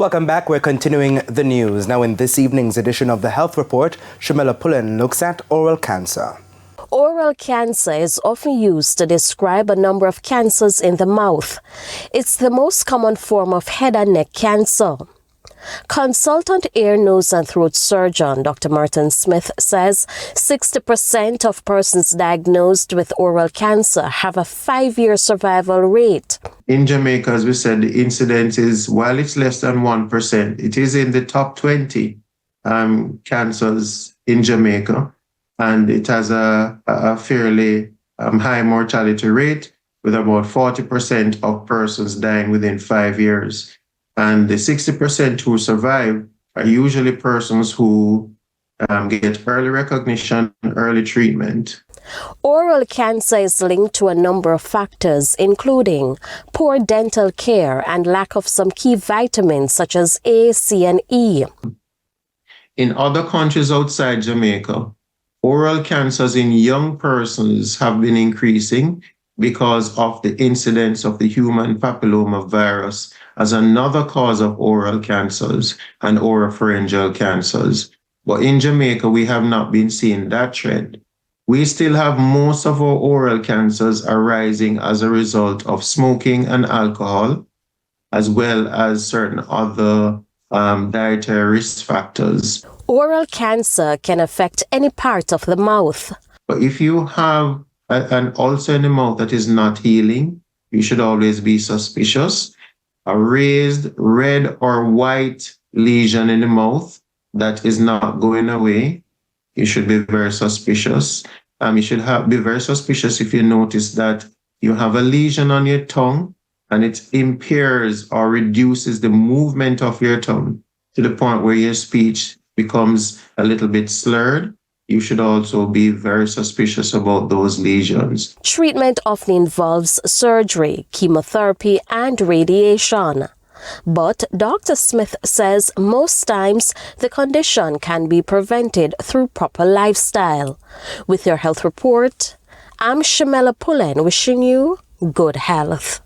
Welcome back. We're continuing the news. Now, in this evening's edition of the Health Report, Shamila Pullen looks at oral cancer. Oral cancer is often used to describe a number of cancers in the mouth. It's the most common form of head and neck cancer. Consultant ear, nose and throat surgeon Dr. Martin Smith says 60% of persons diagnosed with oral cancer have a 5-year survival rate. In Jamaica, as we said, the incidence is, while it's less than 1%, it is in the top 20 cancers in Jamaica, and it has a fairly high mortality rate, with about 40% of persons dying within 5 years. And the 60% who survive are usually persons who get early recognition, early treatment. Oral cancer is linked to a number of factors, including poor dental care and lack of some key vitamins such as A, C, and E. In other countries outside Jamaica, oral cancers in young persons have been increasing because of the incidence of the human papilloma virus as another cause of oral cancers and oropharyngeal cancers. But in Jamaica, we have not been seeing that trend. We still have most of our oral cancers arising as a result of smoking and alcohol, as well as certain other dietary risk factors. Oral cancer can affect any part of the mouth. But if you have an ulcer in the mouth that is not healing, you should always be suspicious. A raised red or white lesion in the mouth that is not going away, you should be very suspicious. You should be very suspicious if you notice that you have a lesion on your tongue and it impairs or reduces the movement of your tongue to the point where your speech becomes a little bit slurred. You should also be very suspicious about those lesions. Treatment often involves surgery, chemotherapy, and radiation. But Dr. Smith says most times the condition can be prevented through proper lifestyle. With your health report, I'm Shamila Pullen wishing you good health.